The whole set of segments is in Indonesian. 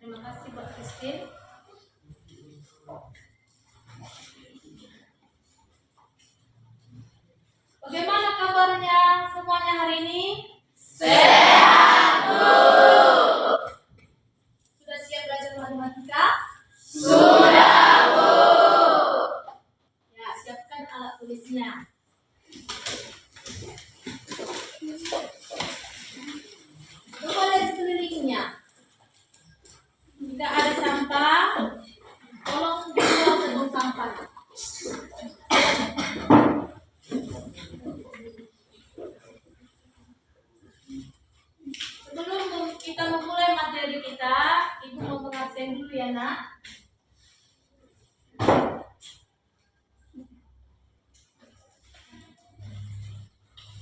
Terima kasih Mbak Christine. Bagaimana kabarnya semuanya hari ini? Sehat, Bu. Sudah siap belajar matematika? Sudah, Bu. Ya, siapkan alat tulisnya. Coba lihat sekelilingnya. Jika ada sampah, tolong dibuang ke tong sampah. Sebelum kita memulai materi kita, Ibu mau mengabsen dulu ya, Nak.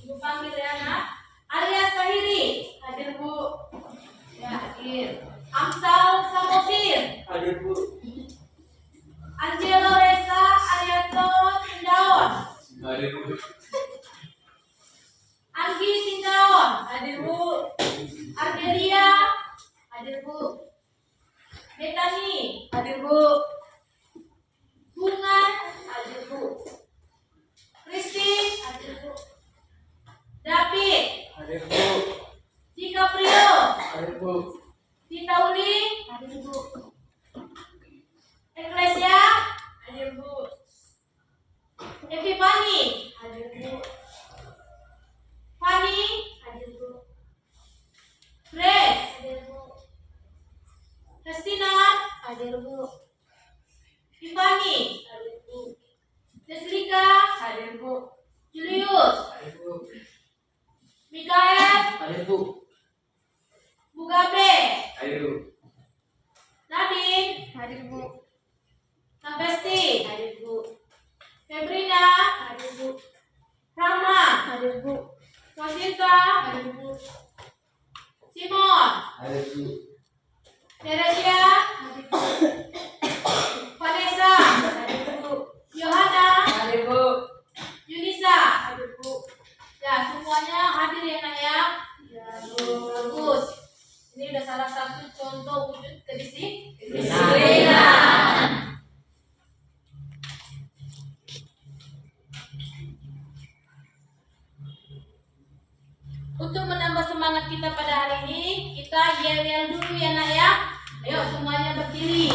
Ibu panggil ya, Nak. Arya Sahiri, hadir Bu. Ya, hadir. Amsal Samosir, Hadir, Bu. Angelo Reza Arianto Tindaon, Hadir, Bu. Anggi Tindaon, hadir Bu. Ardelia, hadir Bu. Betani, hadir Bu. Bunga, hadir Bu. Kristi, hadir Bu. David, Hadir, Bu. DiCaprio, Hadir, Bu. Tita Uli, hadir Bu. Eklesia, hadir Bu. Epifani, hadir Bu. Fani, hadir Bu. Grace, hadir Bu. Christina, hadir Bu. Ivani, hadir Bu. Deslika, hadir Bu. Julius, Hadir, Bu. Mikael, Hadir, Bu. Bu Gabe, Hadir, Bu. Nadine, hadir Bu. Navesti, hadir Bu. Febrina, hadir Bu. Rama, hadir Bu. Wasinta, hadir Bu. Simon, Hadir, Bu. Teresia, hadir Bu. Vanessa, hadir Bu. Yohana, Hadir, Bu. Yunisa, hadir Bu. Ya, semuanya hadir ya, Nak ya. Ya, Bu. Bagus. Ini udah salah satu contoh wujud kedisiplinan. Untuk menambah semangat kita pada hari ini, kita yel-yel dulu ya, Nak ya. Ayo semuanya berdiri.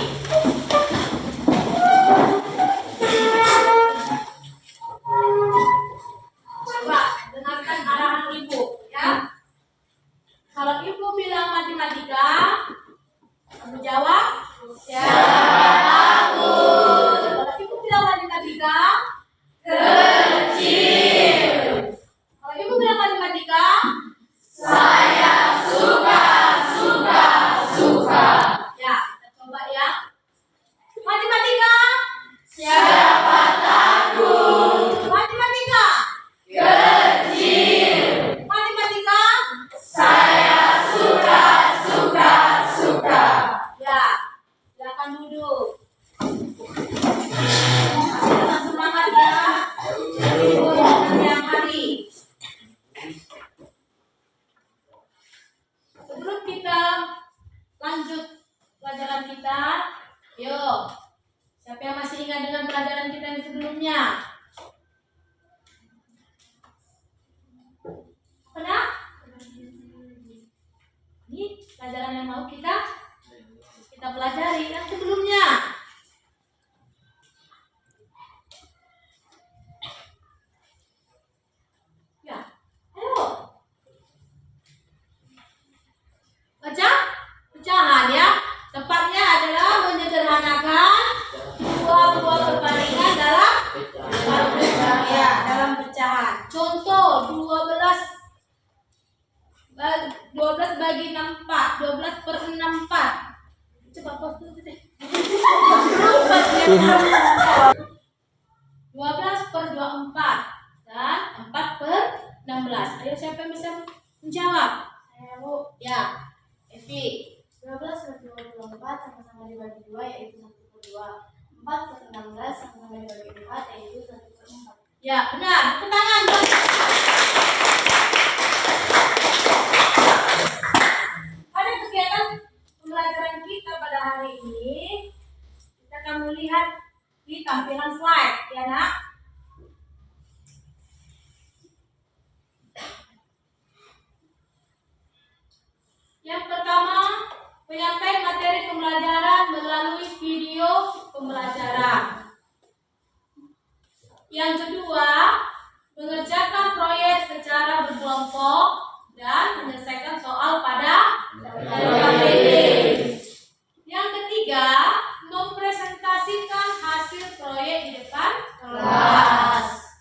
Coba dengarkan arahan Ibu ya. Kalau Ibu bilang matematika, kamu jawab siapa? Kalau Ibu bilang matematika, Kecil. kalau Ibu bilang matematika, Saya suka. ya, kita coba ya. Matematika, Siapa takut? matematika, Kecil. matematika. Saya suka. Ya, silakan duduk. Dengan semangat ya. Ibu siang hari. Sebelum kita lanjut pelajaran kita, yuk. Siapa yang masih ingat dengan pelajaran kita yang sebelumnya? Pernah? Ini pelajaran yang mau kita pelajari yang sebelumnya. Ya, ayo. Baca pecahan ya. Tepatnya adalah menyederhanakan buah-buah berbarengan dalam pecahan. Contoh 12 bagi 64, 12 per 64. Coba pause dulu deh. 12 per 24 dan 4 per 16. Ayo siapa yang bisa menjawab? Saya Bu. Ya, Evi. 12 per 24 sama-sama dibagi 2 yaitu 1 per 2. 4 per 16 sama-sama dibagi 4 yaitu 1 per 4. Ya, benar. Tepuk tangan. Pada kegiatan pembelajaran kita Yang pertama, penyampaian materi pembelajaran melalui video pembelajaran. Yang kedua, mengerjakan proyek secara berkelompok dan menyelesaikan soal pada LKPD. Yang ketiga, mempresentasikan hasil proyek di depan kelas.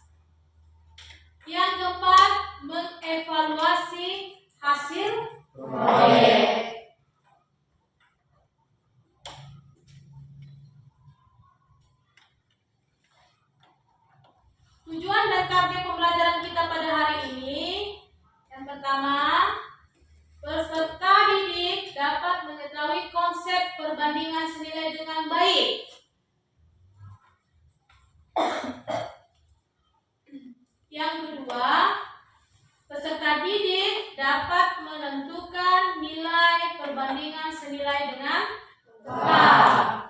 Yang keempat, mengevaluasi hasil proyek. Tujuan dan target pembelajaran kita pada hari ini, yang pertama, peserta didik dapat mengetahui konsep perbandingan senilai dengan baik. Yang kedua, peserta didik dapat menentukan nilai perbandingan senilai dengan benar.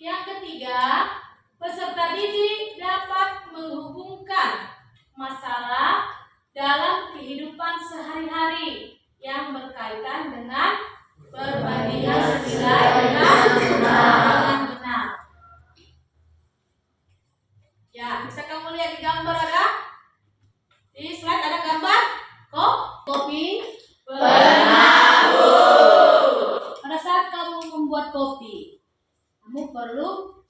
Yang ketiga, peserta didik dapat menghubungkan masalah dalam kehidupan sehari-hari yang berkaitan dengan perbandingan senilai dengan benar. Ya, bisa kamu lihat di gambar ada? Di slide ada gambar kopi. Benar, Bu. Pada saat kamu membuat kopi, kamu perlu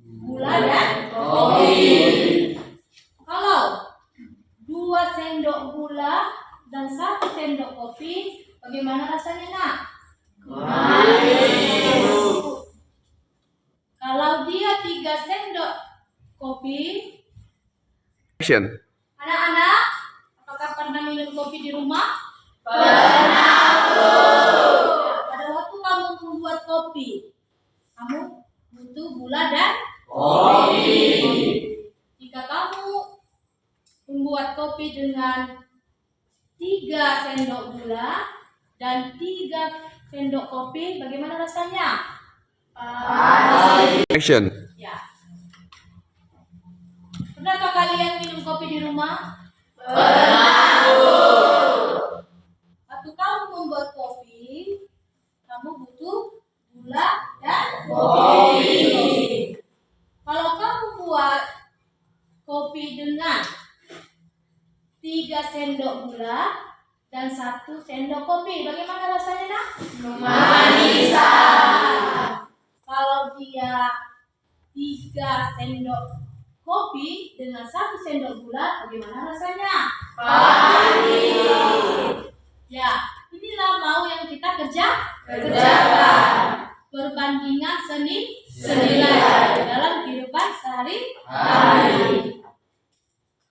gula dan kopi. Kalau 2 sendok gula dan 1 sendok kopi, bagaimana rasanya, Nak? Manis. Kalau dia 3 sendok kopi, Action. anak-anak, apakah pernah minum kopi di rumah? Benar, Bu. Pada waktu kamu membuat kopi, kamu butuh gula dan Kopi. jika kamu membuat kopi dengan 3 sendok gula dan 3 sendok kopi, bagaimana rasanya? Action. Ya. Pernahkah kalian minum kopi di rumah? Benar, Bu. Waktu kamu membuat kopi, kamu butuh gula dan Kopi. Kalau kamu buat kopi dengan 3 sendok gula dan 1 sendok kopi, bagaimana rasanya, Nak? Manisan. Kalau dia 3 sendok kopi dengan 1 sendok gula, bagaimana rasanya? Pahit. Ya, inilah mau yang kita Kerjakan. perbandingan senilai dalam kehidupan sehari-hari.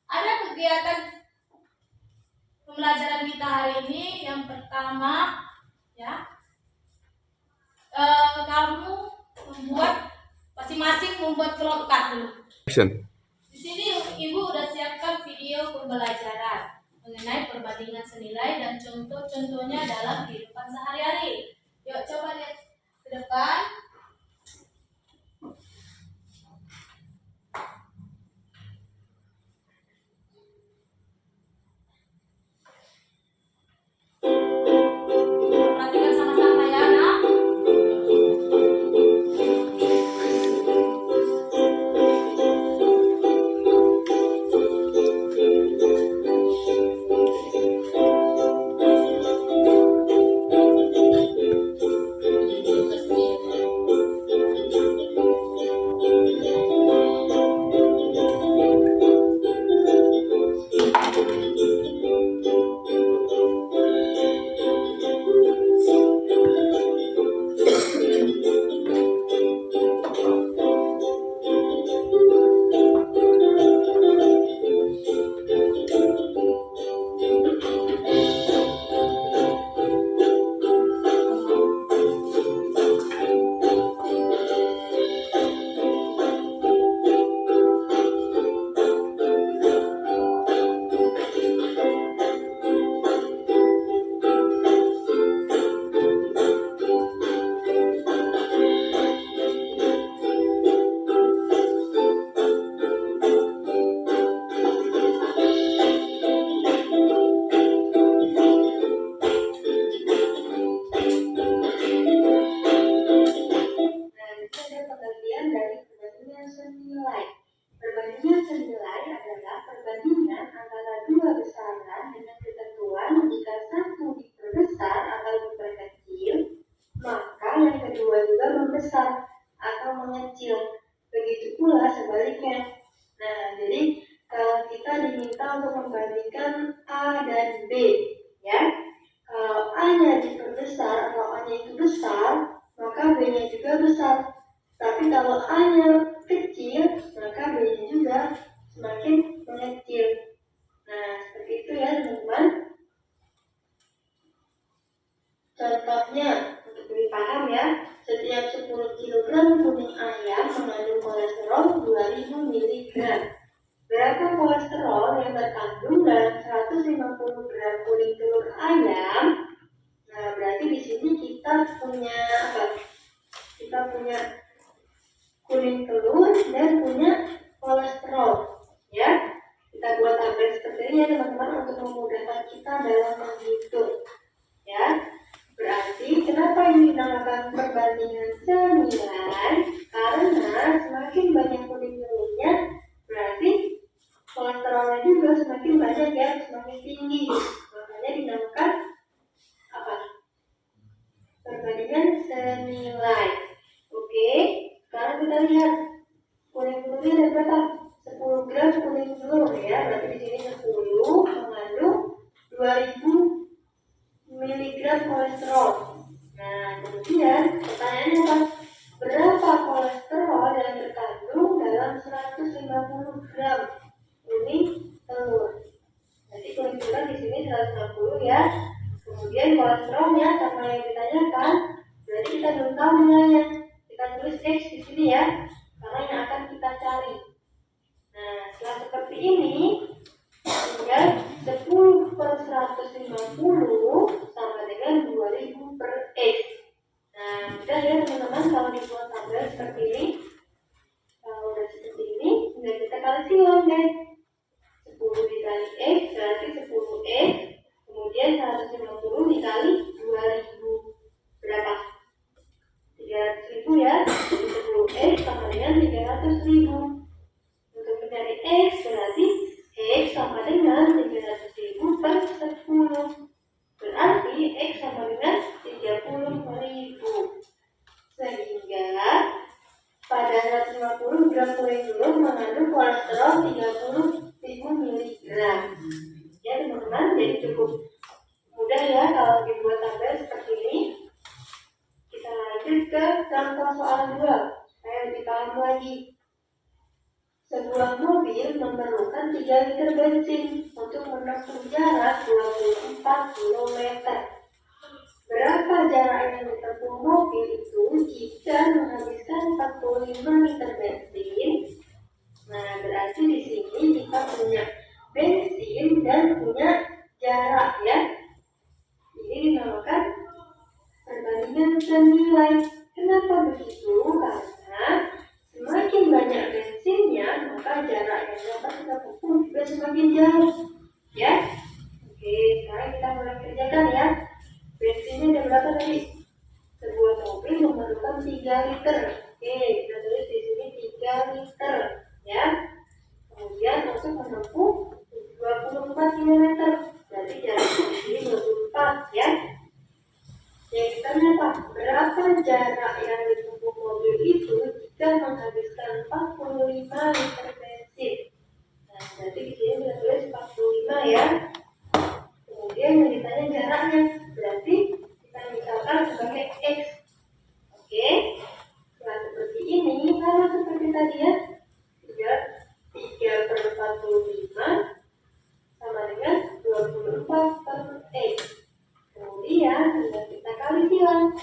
Ada kegiatan pembelajaran kita hari ini. Yang pertama, ya, kamu masing-masing membuat kelompok dulu. Action. Di sini Ibu udah siapkan video pembelajaran mengenai perbandingan senilai dan contoh-contohnya dalam kehidupan sehari-hari. Yuk coba lihat ke depan. Perhatikan sama-sama ya, Nak. ya. Kalau A-nya diperbesar atau A-nya itu besar, maka B-nya juga besar. Tapi kalau A-nya kecil, maka B-nya juga semakin mengecil. Nah, seperti itu ya teman-teman. Contohnya, untuk lebih paham ya, setiap 10 kg kuning ayam mengandung kolesterol 2000 mg. Berapa kolesterol yang terkandung dalam 150 gram kuning telur ayam? Nah, berarti di sini kita punya apa? Kita punya kuning telur dan punya kolesterol, ya. Kita buat tabel seperti ini ya teman-teman untuk memudahkan kita dalam menghitung, ya. Berarti kenapa ini dinamakan perbandingan senilai? Karena semakin banyak kuning telurnya, berarti kolesterolnya juga semakin banyak ya, semakin tinggi. Makanya dinamakan apa? Perbandingan senilai. Oke, sekarang kita lihat kuning telurnya ada berapa? 10 gram kuning telur ya, berarti di sini 10 mengandung 2000 miligram kolesterol. Nah, kemudian pertanyaannya apa? Berapa kolesterol yang terkandung dalam 150 gram kuning telur? Jadi kuning telur di sini 160 ya. Kemudian kolesterolnya sama yang ditanyakan, berarti kita belum tahu nilainya. Kita tulis X di sini ya, karena yang akan kita cari. Nah, setelah seperti ini, tinggal 10 per 150 sama dengan 2000 per X. Nah, mudah ya teman-teman kalau dibuat tabel seperti ini. Kalau udah seperti ini, tinggal kita kali silang deh. 10 dikali X berarti 10X. Kemudian 150 dikali 2000. Berapa? 300.000 ya. Jadi 10X sama dengan 300.000. Untuk mencari X berarti X sama dengan 300.000 per 10. Berarti X sama dengan 30.000. Sehingga pada 150 gram kuning telur mengandung kolesterol 30.000 mg. Ya teman-teman, jadi cukup mudah ya kalau dibuat tabel seperti ini. Kita lanjut ke contoh soal 2 supaya lebih paham lagi. Sebuah mobil memerlukan 3 liter bensin untuk menempuh jarak 24 km. Berapa jarak yang ditempuh mobil itu jika menghabiskan 45 liter bensin? Nah, berarti di sini kita punya bensin dan punya jarak ya. Ini dinamakan perbandingan senilai. Kenapa begitu? Karena semakin banyak bensinnya, maka jarak yang dapat kita tempuh juga semakin jauh. Ya. Oke, sekarang kita mulai kerjakan ya. Bensinnya ada berapa tadi? Sebuah mobil memerlukan 3 liter. Oke, kita tulis di sini 3 liter. Ya. Kemudian untuk menempuh 24 km. Berarti jaraknya di sini 24 ya. Yang kita lihat apa? Berapa jarak yang ditempuh mobil itu jika menghabiskan 45 liter bensin? Nah, berarti di sini kita tulis 45 ya. Kemudian yang ditanya jaraknya, berarti kita misalkan sebagai X. Oke. Setelah seperti ini, sama seperti tadi ya. 3 per 45 sama dengan 24 per X. Kemudian tinggal kita kali silang.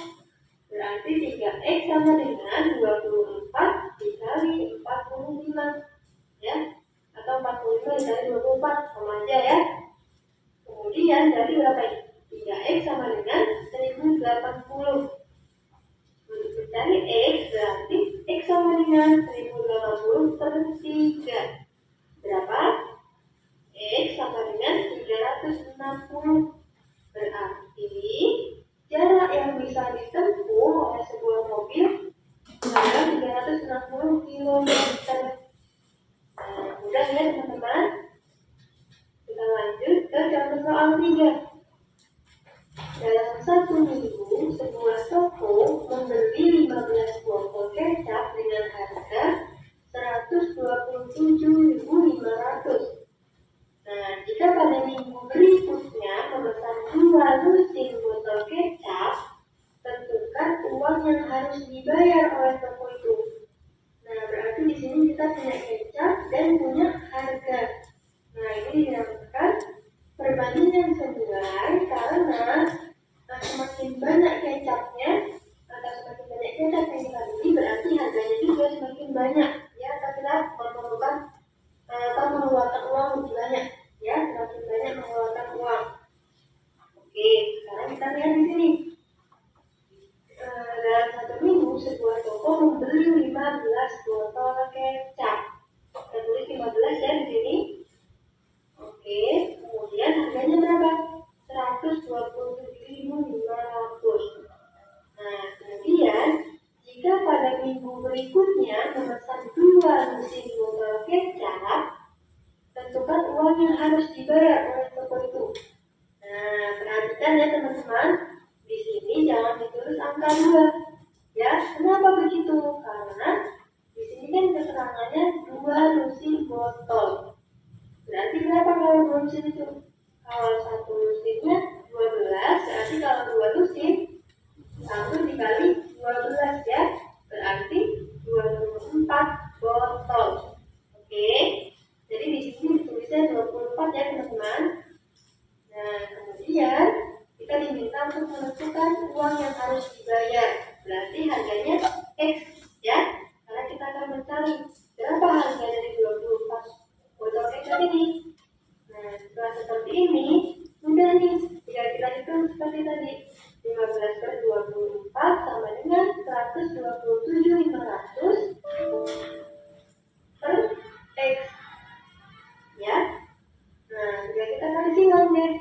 Berarti 3X sama dengan 24 dikali 45 ya. Atau 45 dikali 24 sama aja ya. Kemudian dari berapa ini? 3X sama dengan 1080. Untuk mencari X berarti X sama dengan 1080 per 3. Berapa? X sama dengan 360. Berarti jarak yang bisa ditempuh oleh sebuah mobil adalah 360 km. Nah, mudah ya teman-teman. Kita lanjut ke contoh soal 3. Dalam 1 minggu, sebuah toko membeli 15 botol kecap dengan harga 127.500. Nah, jika pada minggu berikutnya berikutnya memesan 2 lusin botol kecap, tentukan uang yang harus dibayar oleh toko itu. Nah, perhatikan ya teman-teman, di sini jangan ditulis angka 2. Ya, kenapa begitu? Karena di sini kan keterangannya 2 lusin botol. Berarti berapa kalau 2 lusin itu? Kalau 1 lusinnya 12, berarti kalau 2 lusin 1 dikali 12 ya, berarti 24 botol. Oke, jadi di sini ditulisnya 24 ya teman-teman. Nah, kemudian kita diminta untuk menentukan uang yang harus dibayar. Berarti harganya X ya, karena kita akan mencari berapa harga dari 24 botol kecap ini. Nah, setelah seperti ini, mudah nih, jika kita hitung seperti tadi, 15 per 24 sama dengan 127.500 per X. Ya, nah, jika kita kali silang deh,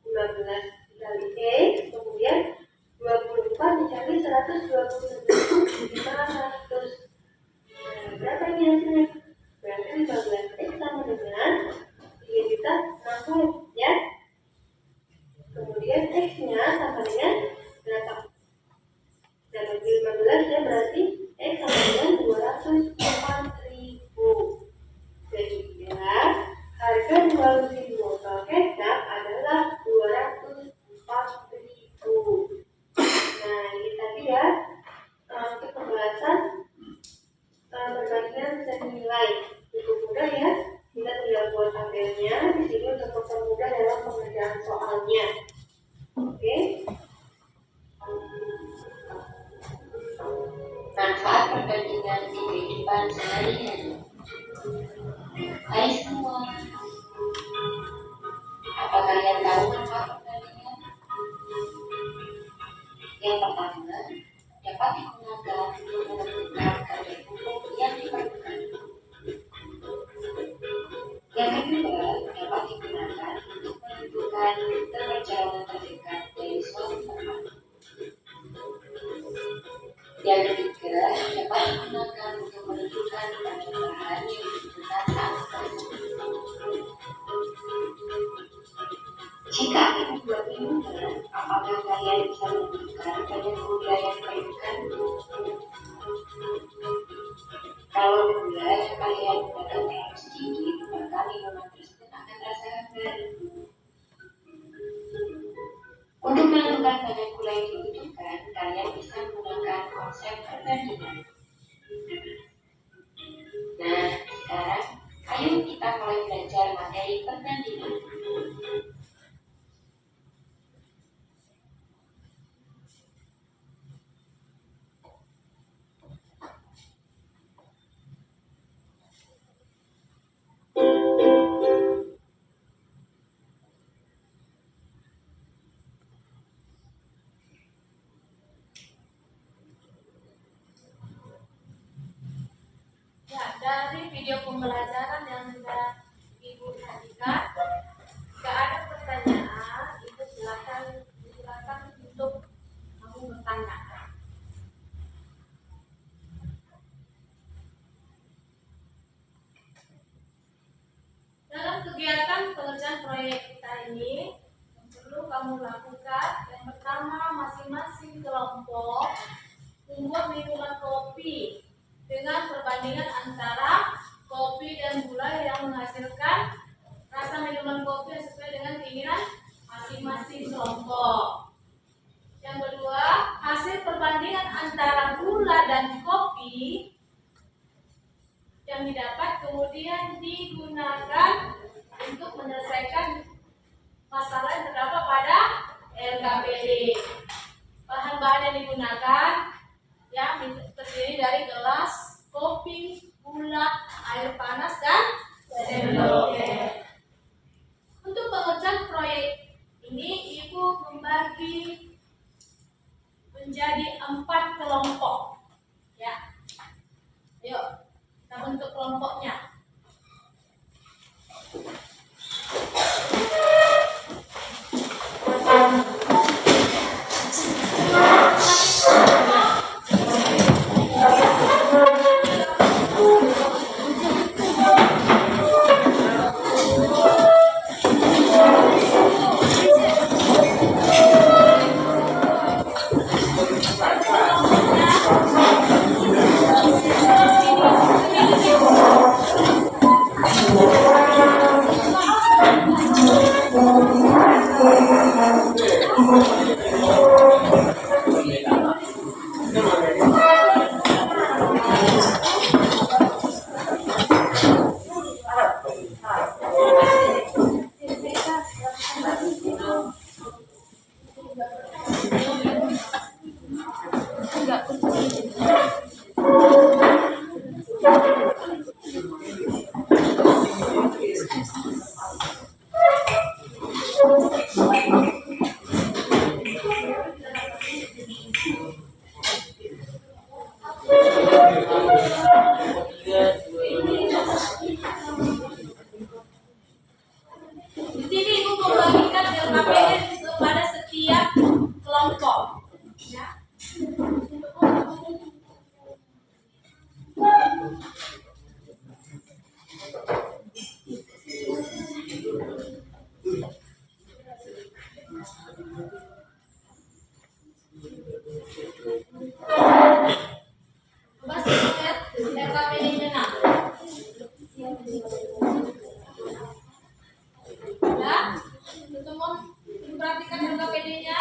15 dikali X, kemudian 24 dikali 127.500. Nah, berapa ini hasilnya? Berarti 15X sama dengan 3.060 ya. Kemudian X-nya sama dengan berapa? Dan bagi 15 ya, berarti X sama dengan 204.000. Sehingga harga 2 lusin botol kecap adalah 204.000. Nah, ini tadi ya untuk pembahasan perbandingan senilai. Cukup mudah ya. Kita tinggal buat tabelnya di sini untuk mempermudah dalam pengerjaan soalnya. Oke. Manfaat perbandingan di kehidupan sehari-hari. Hai semua, apa kalian tahu manfaat perbandingan? Yang pertama, dapat digunakan untuk menentukan kadar pupuk yang diperlukan. Yang kedua, dapat digunakan untuk menentukan rute perjalanan terdekat dari suatu tempat. Yang ketiga, dapat digunakan untuk menentukan kadar bahan yang dibutuhkan saat tersebut. Jika ingin membuat minuman, apakah kalian bisa menentukan kadar gula yang diperlukan? Kalau gula yang kalian gunakan terlalu sedikit, maka minuman tersebut akan terasa hambar. Untuk menentukan kadar gula yang dibutuhkan, kalian bisa menggunakan konsep perbandingan. Nah, sekarang ayo kita mulai belajar materi perbandingan. Ya, dari video pembelajaran yang sudah Ibu perhatikan, jika ada pertanyaan, Ibu silakan untuk kamu bertanya. Dalam kegiatan pengerjaan proyek kita ini, yang perlu kamu lakukan, yang pertama, masing-masing kelompok membuat minuman kopi dengan perbandingan antara kopi dan gula yang menghasilkan rasa minuman kopi yang sesuai dengan keinginan masing-masing kelompok. Yang kedua, hasil perbandingan antara gula dan kopi yang didapat kemudian digunakan untuk menyelesaikan masalah yang terdapat pada LKPD. Bahan-bahan yang digunakan yang terdiri dari gelas, kopi, gula, air panas, dan sendok. Untuk pengerjaan proyek ini, Ibu membagi menjadi 4 kelompok. Ya, ayo kita bentuk kelompoknya. Di sini Ibu membagikan LKPD kepada setiap kelompok. Ya. Coba lihat LKPD-nya nak. Ya, semua perhatikan LKPD-nya.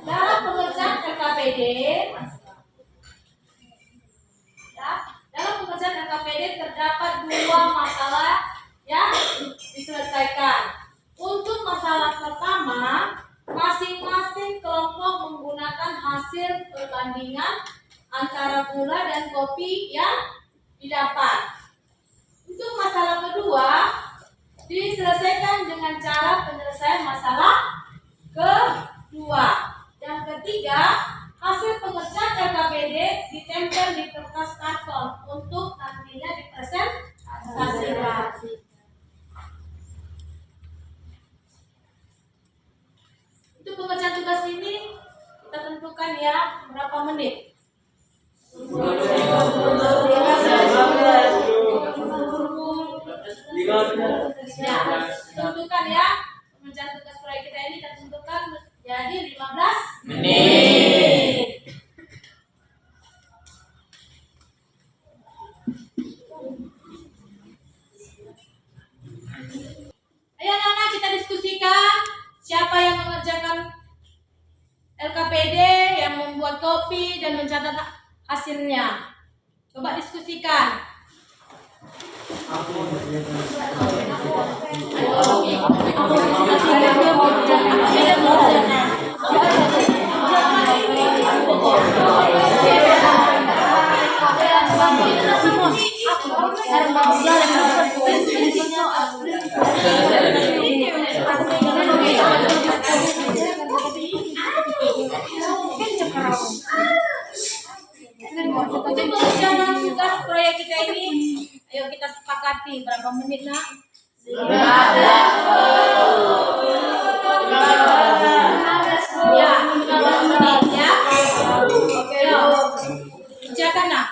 Dalam pengerjaan LKPD, ya, dalam pengerjaan LKPD terdapat dua masalah yang diselesaikan. Untuk masalah pertama, masing-masing kelompok menggunakan hasil perbandingan antara gula dan kopi yang didapat. Untuk masalah kedua, diselesaikan dengan cara penyelesaian masalah kedua. Yang ketiga, hasil pengerjaan LKPD ditempel di kertas karton untuk nantinya dipresentasikan. Untuk pengerjaan tugas ini kita tentukan ya berapa menit. Ya, tentukan ya pengerjaan tugas proyek kita ini kita tentukan jadi 15 menit. Ayo anak-anak kita diskusikan siapa yang mengerjakan LKPD, yang membuat kopi dan mencatat hasilnya. Coba diskusikan. Untuk pengerjaan tugas proyek kita ini, ayo kita sepakati berapa menit nak? 15 ya, 15 menit ya. Oke, kerjakan nak.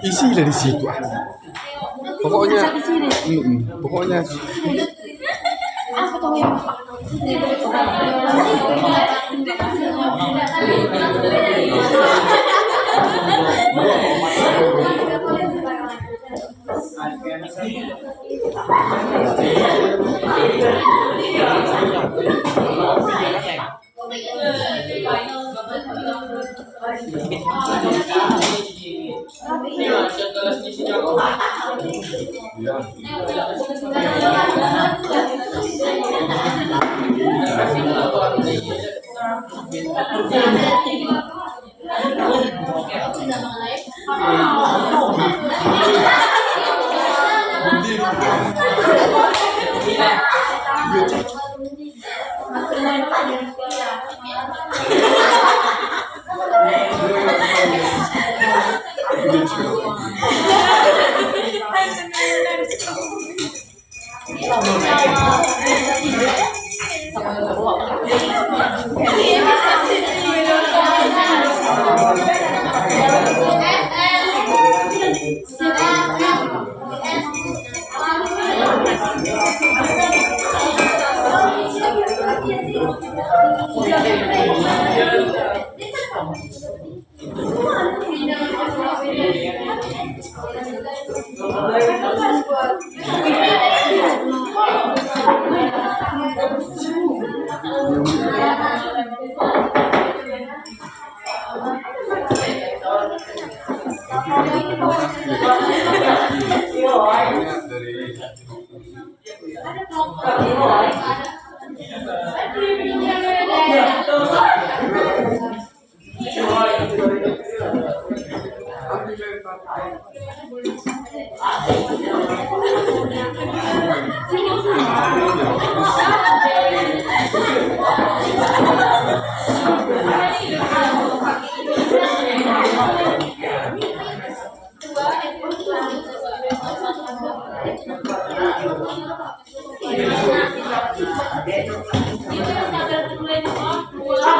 Isi dari situ. Pokoknya, pokoknya. Ada kelompok Itu yang pada dulu itu dua.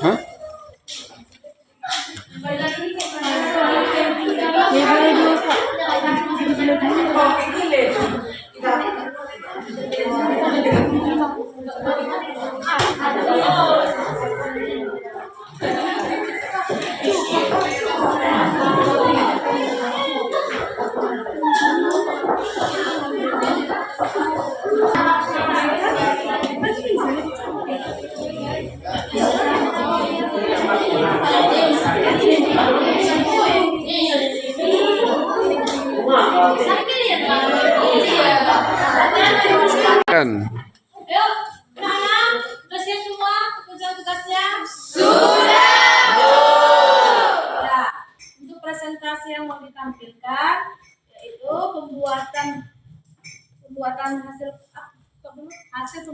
Hah? Kan. Ayo.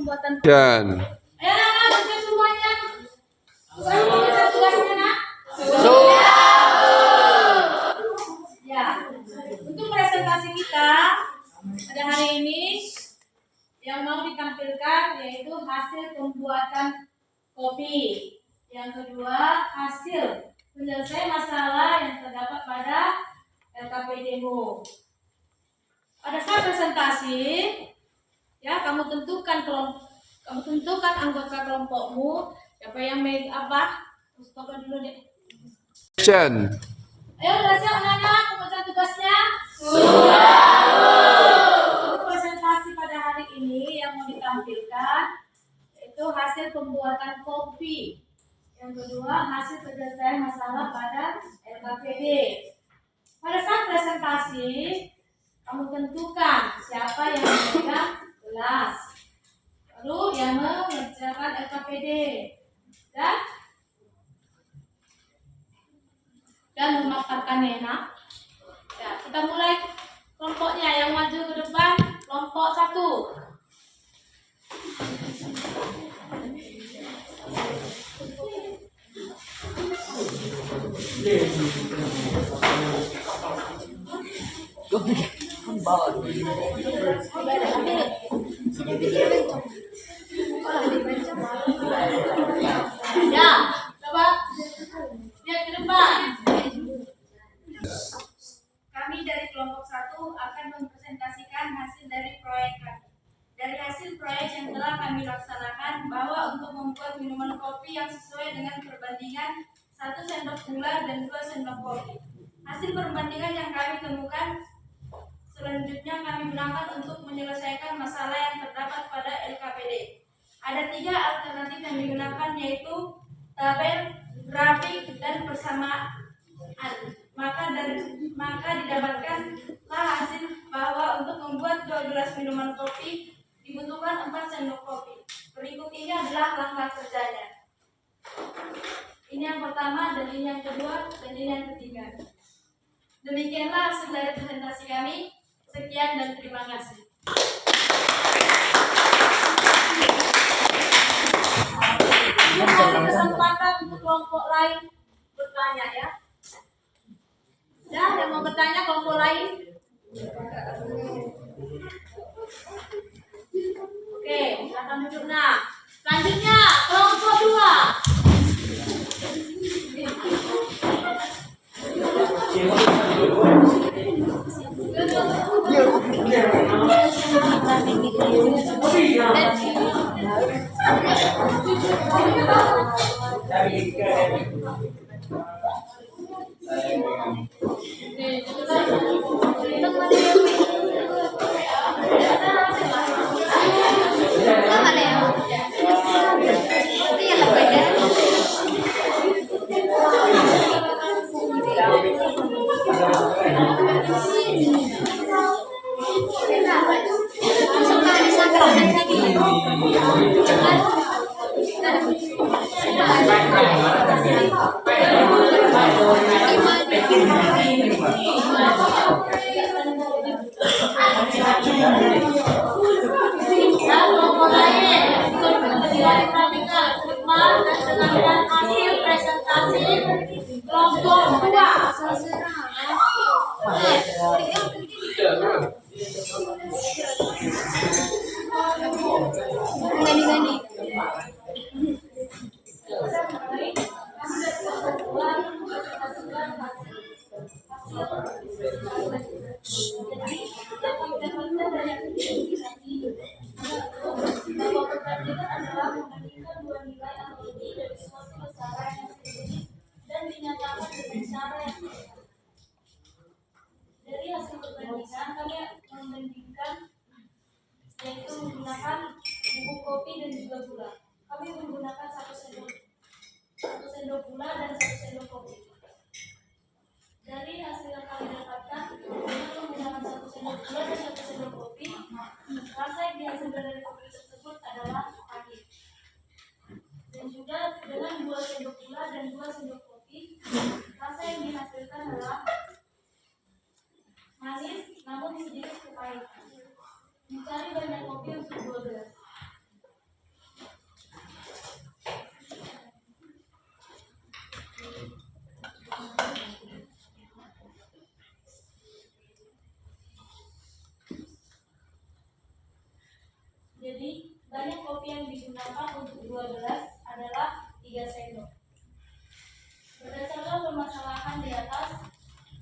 pembuatan. Dan Ayo anak, siap semuanya. Sudah membaca tugasnya nak? Ya, untuk presentasi kita pada hari ini yang mau ditampilkan yaitu hasil pembuatan kopi. Yang kedua, hasil penyelesaian masalah yang terdapat pada LKPD-mu. Pada saat presentasi, ya kamu tentukan anggota kelompokmu, siapa yang apa? Stop dulu deh. action. Ayo udah siap anak-anak pembaca tugasnya? Untuk presentasi pada hari ini yang mau ditampilkan yaitu hasil pembuatan kopi. Yang kedua, hasil penyelesaian masalah pada LKPD. Pada saat presentasi, kamu tentukan siapa yang memegang gelas, lalu yang mengerjakan LKPD, dan memaparkannya. Nah, ya, kita mulai kelompoknya yang maju ke depan, kelompok 1. Ya, coba lihat ke depan. Kami dari kelompok 1 akan mempresentasikan hasil dari proyek kami. Dari hasil proyek yang telah kami laksanakan, bahwa untuk membuat minuman kopi yang sesuai dengan perbandingan 1 sendok gula dan 2 sendok kopi. Hasil perbandingan yang kami temukan selanjutnya kami gunakan untuk menyelesaikan masalah yang terdapat pada LKPD. Ada 3 alternatif yang digunakan, yaitu tabel, grafik, dan persamaan. Maka didapatkanlah hasil bahwa untuk membuat 2 gelas minuman kopi dibutuhkan 4 sendok kopi. Berikut ini adalah langkah kerjanya. Ini yang pertama, dan ini yang kedua, dan ini yang ketiga. Demikianlah hasil dari presentasi kami. Sekian dan terima kasih. Kasih kesempatan untuk kelompok lain bertanya ya. Ya, yang mau bertanya kelompok lain? Oke, silakan duduk. Nah, selanjutnya kelompok 2. Hasil presentasi kelompok 2. Dari hasil perbandingan kami membandingkan, yaitu menggunakan bubuk kopi dan juga gula. Kami menggunakan 1 sendok gula dan 1 sendok kopi. Dari hasil yang kami dapatkan, dengan menggunakan 1 sendok gula dan 1 sendok kopi, rasa yang dihasilkan dari kopi tersebut adalah pahit. Dan juga dengan 2 sendok gula dan 2 sendok kopi, rasa yang dihasilkan adalah manis namun sedikit kepahitan. Mencari banyak kopi untuk 2 gelas. untuk 12 adalah 3 sendok. Berdasarkan permasalahan di atas,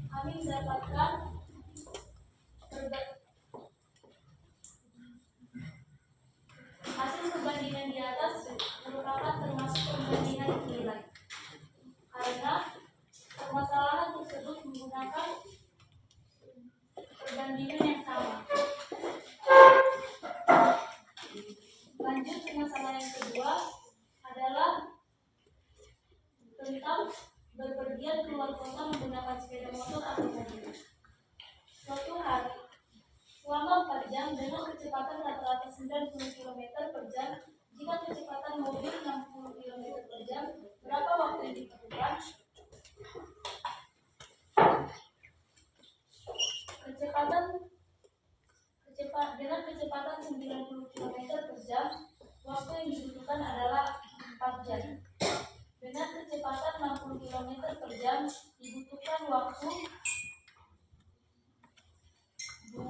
kami mendapatkan hasil perbandingan di atas merupakan termasuk perbandingan nilai. Karena permasalahan tersebut menggunakan perbandingan yang sama. Lanjut ke masalah yang kedua adalah tentang berpergian keluar kota menggunakan sepeda motor atau mobil. Suatu hari, selama 4 jam dengan kecepatan rata-rata 90 km per jam, jika kecepatan mobil 60 km per jam, berapa waktu yang diperlukan? Dengan kecepatan 90 km per jam, waktu yang dibutuhkan adalah 4 jam. Dengan kecepatan 60 km per jam, dibutuhkan waktu 2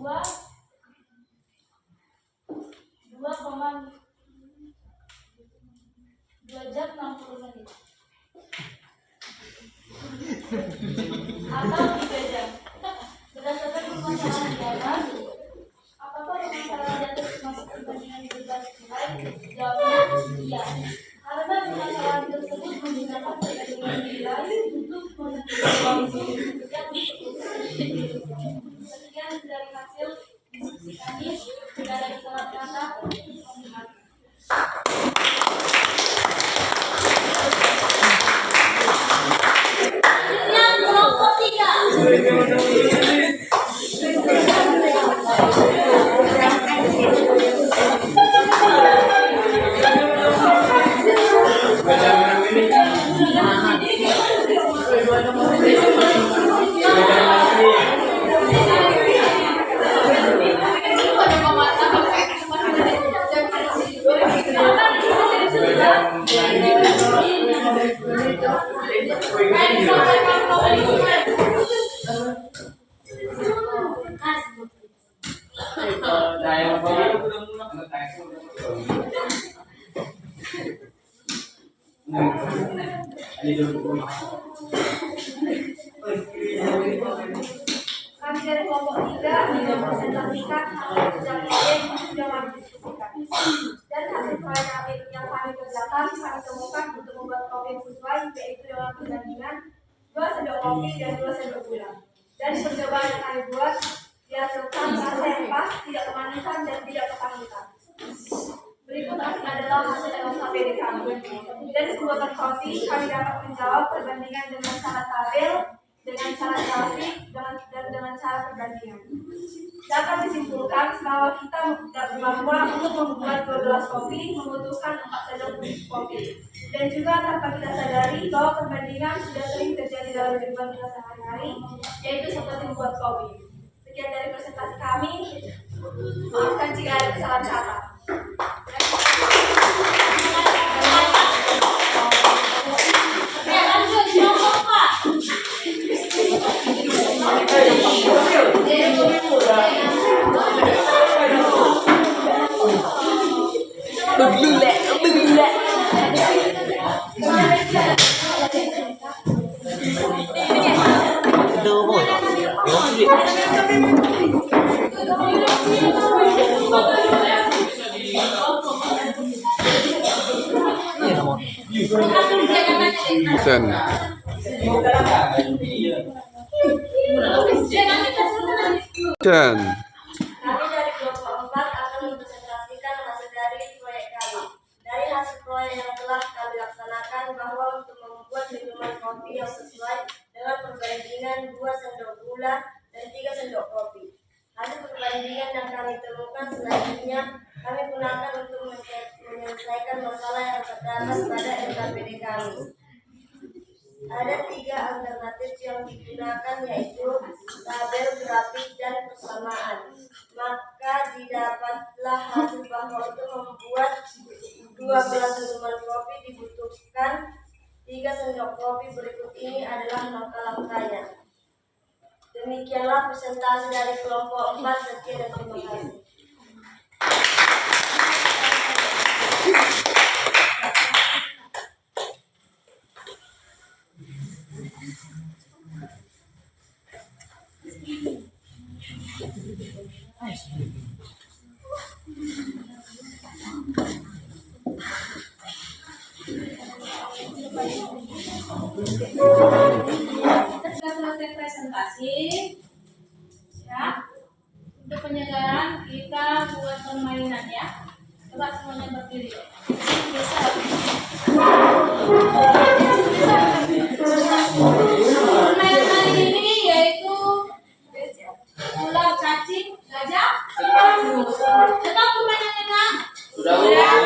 jam 60 menit atau 3 jam. Berdasarkan permasalahan di atas, apakah permasalahan di atas masuk perbandingan berbasis nilai? Jawabnya iya. Karena permasalahan tersebut menggunakan perbandingan nilai untuk menentukan waktu yang diperlukan. Sekian dari hasil diskusi kami. Tidak ada kesalahan kata. Kelompok 3. Kami dari kelompok 3 mempresentasikan hasil kerja proyek yang sudah kami diskusikan. Dan hasil proyek yang kami kerjakan, kami temukan untuk membuat kopi yang sesuai, yaitu dengan perbandingan 2 sendok kopi dan 2 sendok gula. Dari percobaan yang kami buat, dihasilkan rasa yang pas, tidak kemanisan dan tidak kepahitan. Berikut adalah hasil LKPD kami. Dari pembuatan kopi, kami dapat menjawab perbandingan dengan cara tabel, dengan cara grafik, dan dengan cara perbandingan. Dapat disimpulkan bahwa untuk membuat 12 kopi membutuhkan 4 sendok kopi. Dan juga tanpa kita sadari bahwa perbandingan sudah sering terjadi dalam kehidupan kita sehari-hari, yaitu seperti membuat kopi. Sekian dari presentasi kami. Maafkan jika ada kesalahan kata. Sen. Sen. Kami dari kelompok 4 akan mempresentasikan hasil dari proyek kami. Dari hasil proyek yang telah kami laksanakan bahwa untuk membuat minuman kopi yang sesuai dengan perbandingan 2 sendok gula dan 3 sendok kopi. Hasil perbandingan yang kami temukan selanjutnya kami gunakan untuk menyelesaikan masalah yang terdapat pada LKPD kami. Ada 3 alternatif yang digunakan, yaitu tabel, grafik, dan persamaan. Maka didapatlah hasil bahwa untuk membuat 12 minuman kopi dibutuhkan 3 sendok kopi. Berikut ini adalah langkah-langkahnya. Demikianlah presentasi dari kelompok 4. Sekian dan terima kasih. Kita selesai presentasi, ya. Untuk penyegaran kita buat permainan ya. Coba semuanya berdiri. Permainan kali ini yaitu ular, cacing, gajah. Coba permainannya nak. Sudah.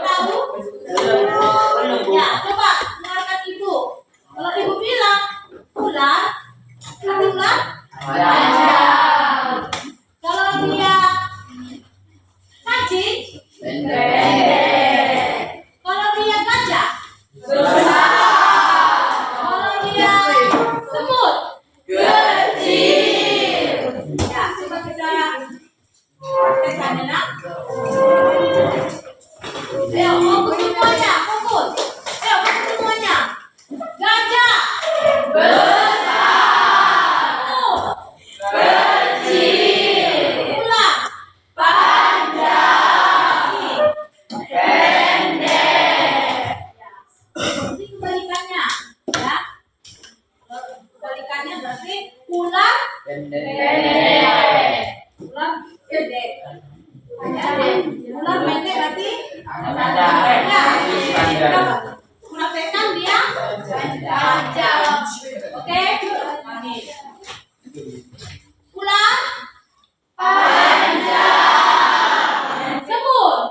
Tahu? Ya, coba dengarkan ibu. Kalau ibu bilang ular, arti ular? Kalau dia cacing, kalau dia gajah, kalau dia semut, ya, coba kita praktekkan ya nak. Ayo, fokus semuanya, fokus. Ayo, fokus semuanya. Gajah semut, ular ini kebalikannya, ya. Kebalikannya berarti ular ular pendek. Ular pendek berarti praktekkan dia panjang. Oke? Amin. Ular panjang. Semut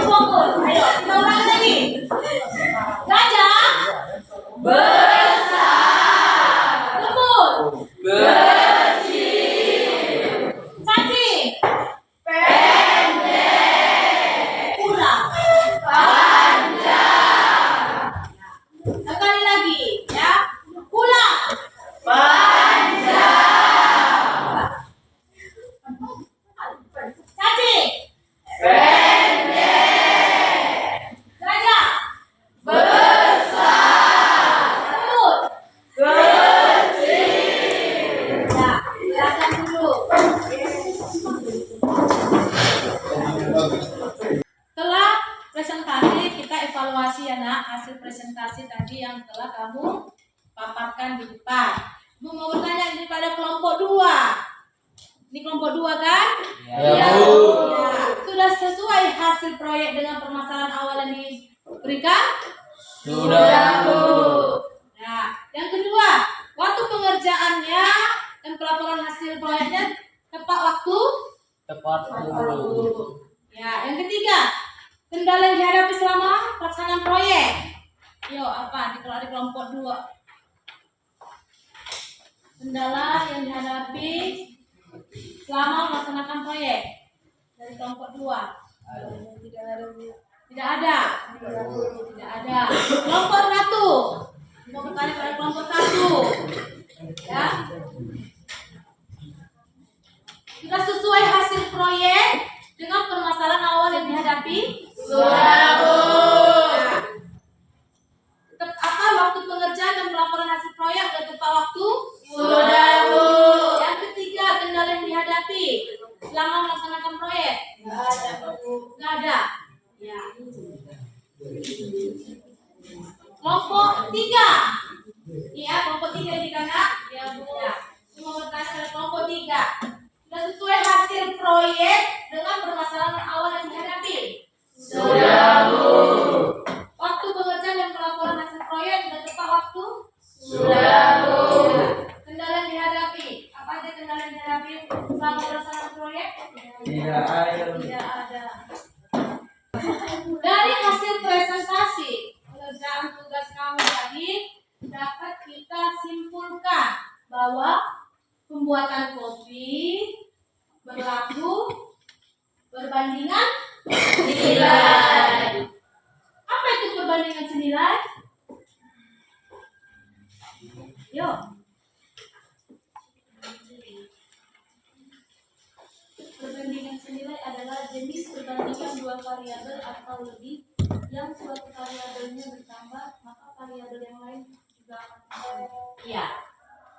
fokus. Ayo, kita ulangi lagi. Gajah besar. Semut cacing pendek. Ular panjang. Sekali lagi, ya. Ular panjang. Cacing gajah besar. Semut ya, silakan dulu. Setelah presentasi kita evaluasi ya nak, hasil presentasi tadi yang telah kamu paparkan di depan. Bu mau bertanya ini pada kelompok 2. Ini kelompok 2 kan? Ya, Bu. Bu. Ya. Sudah sesuai hasil proyek dengan permasalahan awal yang diberikan? Sudah, Bu. Nah, yang kedua, waktu pengerjaannya dan pelaporan hasil proyeknya tepat waktu? Tepat, Bu. Ya, yang ketiga, kendala yang dihadapi selama pelaksanaan proyek. Yo, apa kalau di kelompok 2? Kendala yang dihadapi selama melaksanakan proyek dari kelompok 2. Tidak ada. Kelompok 1. Mau bertanya pada kelompok 1. Ya. Sudah sesuai hasil proyek dengan permasalahan awal yang dihadapi? Sudah, Bu. Apa waktu pengerjaan dan pelaporan hasil proyek sudah tepat waktu? Sudah, Bu. Yang ketiga, kendala yang dihadapi selama melaksanakan proyek? Nggak ada. Ya. Kelompok 3. Iya, kelompok 3 di kanan. Ya, Bu. Ya. Cuma bertanya pada kelompok 3. Sudah sesuai hasil proyek dengan permasalahan awal yang dihadapi? Sudah, Bu. Waktu pengerjaan dan pelaporan hasil proyek sudah tepat waktu? Sudah, Bu. Kendala yang dihadapi? Apa aja kendala yang dihadapi selama pelaksanaan proyek? Tidak ada. Tidak ada. Dari hasil presentasi pengerjaan tugas kamu tadi dapat kita simpulkan bahwa pembuatan kopi berlaku perbandingan nilai. Apa itu perbandingan senilai? Yo. Perbandingan senilai adalah jenis perbandingan dua variabel atau lebih yang suatu variabelnya bertambah, maka variabel yang lain juga akan bertambah. Iya.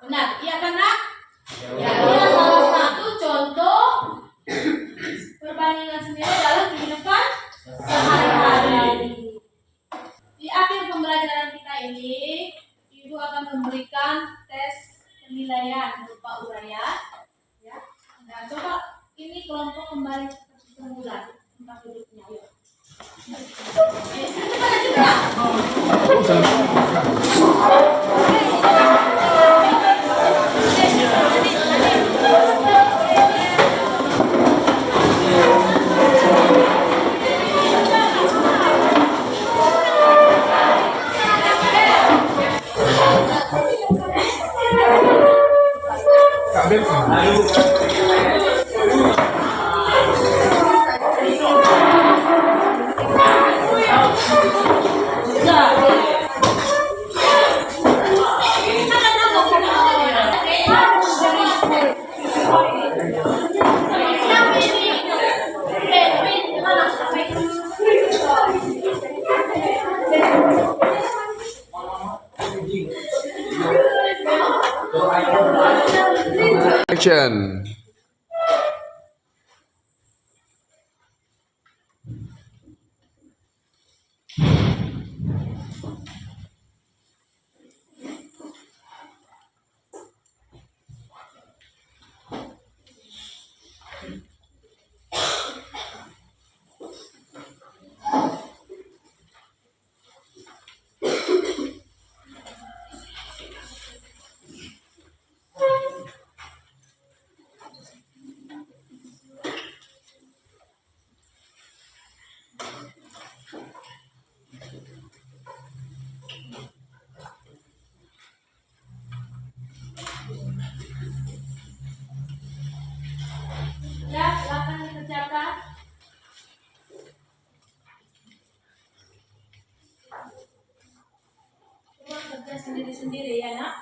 Benar. Iya kan, Nak? Ya. Ini salah satu contoh kelompok kembali seperti semula. Tempat duduknya, ayo. Action. Ya, silakan dikerjakan. Coba kerja sendiri-sendiri ya, Nak.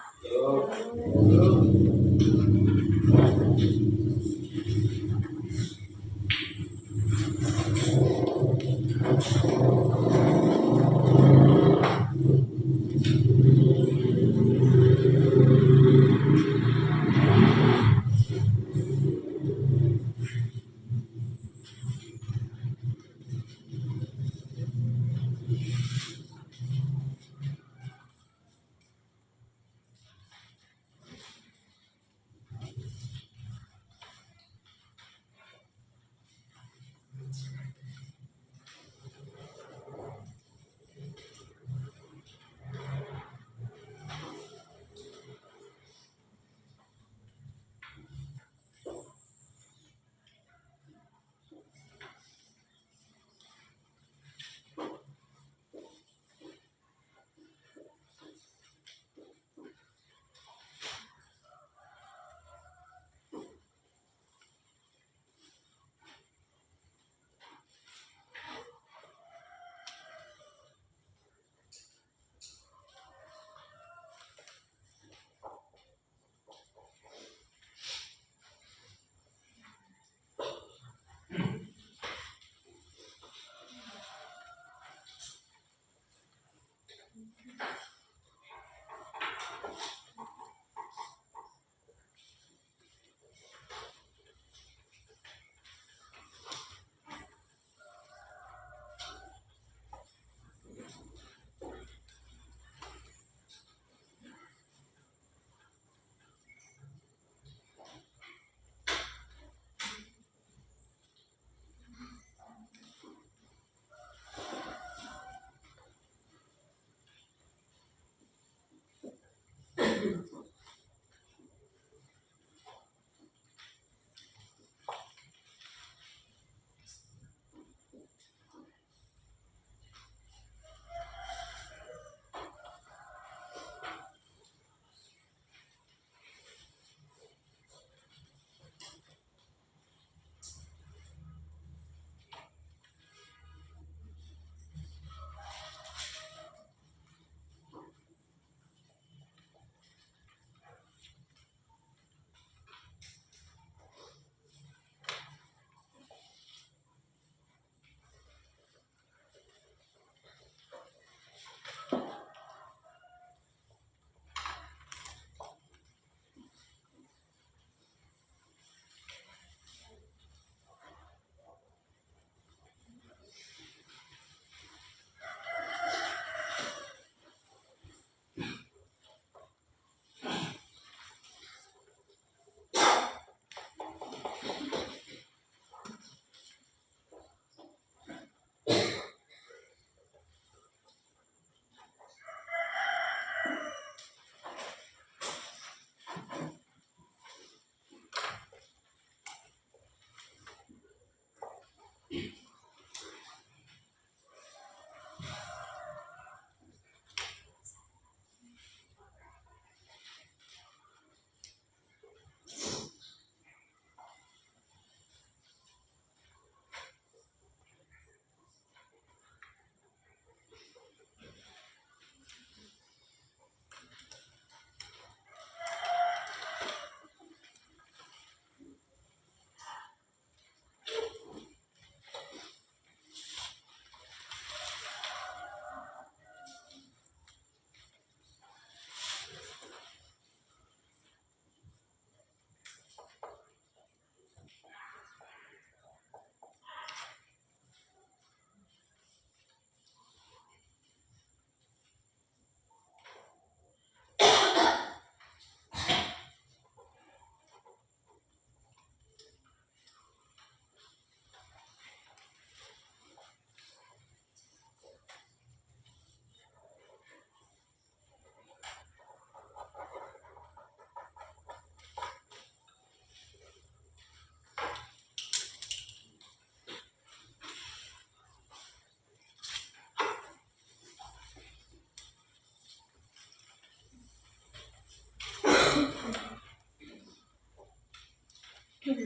Ada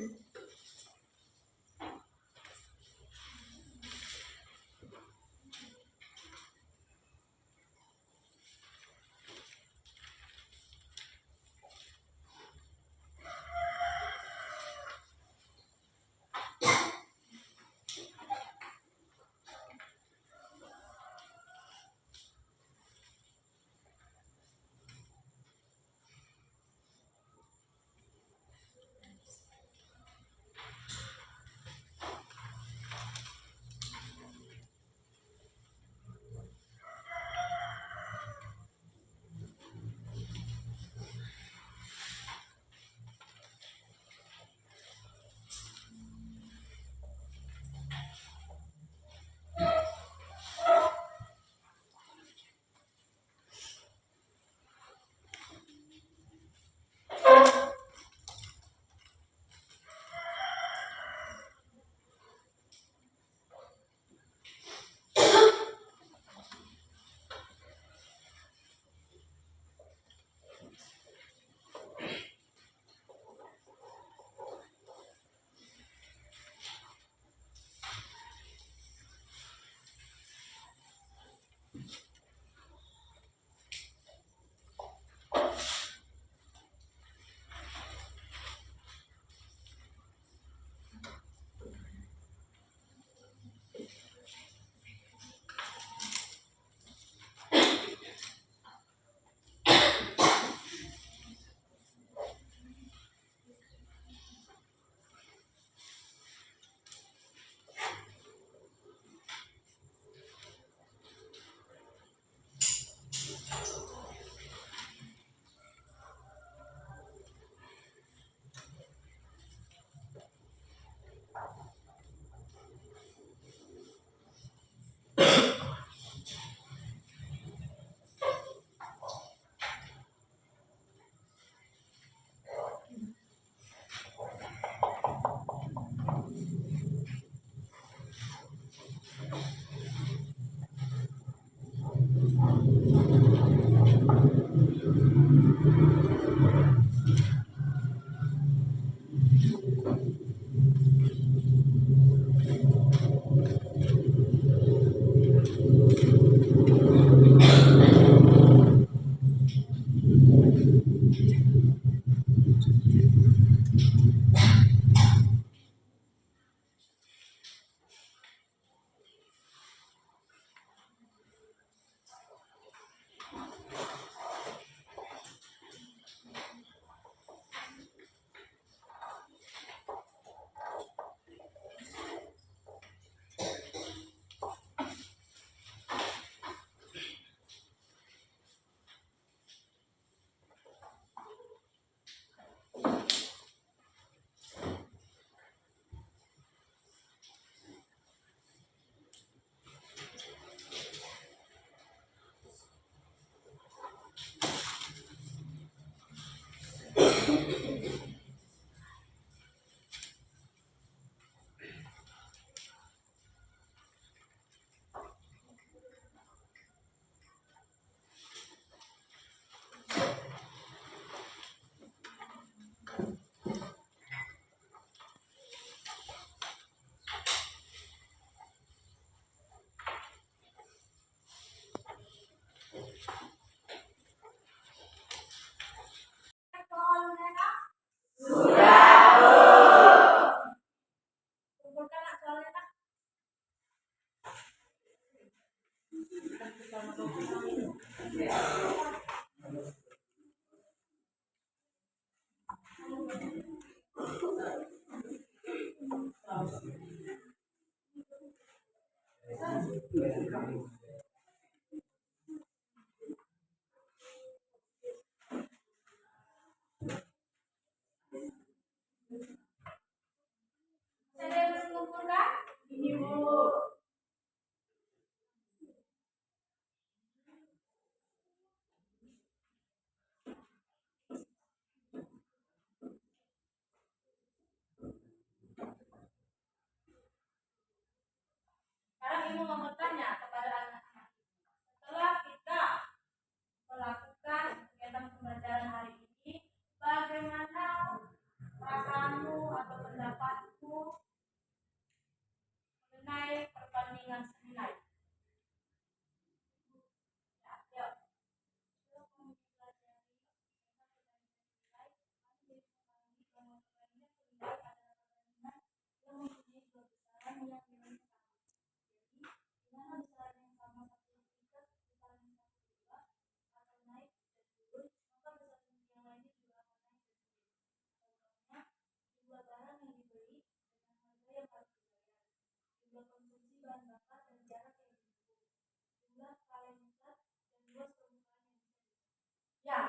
yang belum mengumpulkan? Ini Bu. dan bakat dan jarak yang ditempuh. Jumlah skala yang besar dan luas permukaan yang bisa ditempuh. Ya,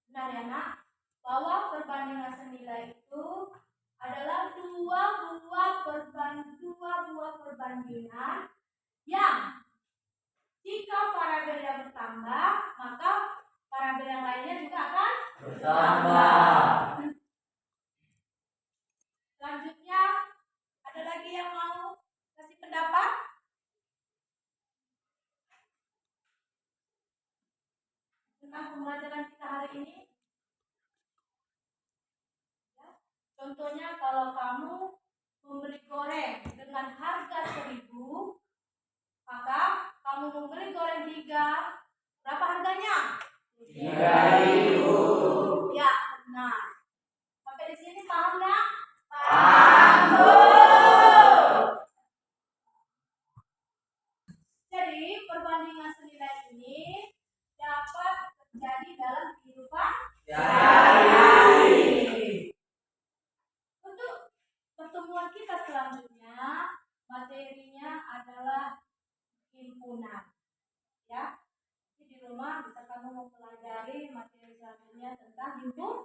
benar ya nak, bahwa perbandingan senilai itu adalah dua buah perbandingan yang jika variabelnya bertambah, maka variabel yang lainnya juga akan Bertambah. Selanjutnya, ada lagi yang mau kasih pendapat? Tentang pembelajaran kita hari ini? Ya. Contohnya kalau kamu membeli goreng dengan harga 1.000, maka kamu membeli goreng 3, berapa harganya? 3.000. Ya, benar. Sampai di sini paham nggak? Paham, Bu. Jadi perbandingan senilai ini dapat terjadi dalam kehidupan Sehari-hari. Untuk pertemuan kita selanjutnya, materinya adalah himpunan. Ya, jadi di rumah bisa kamu mempelajari materi selanjutnya tentang himpunan.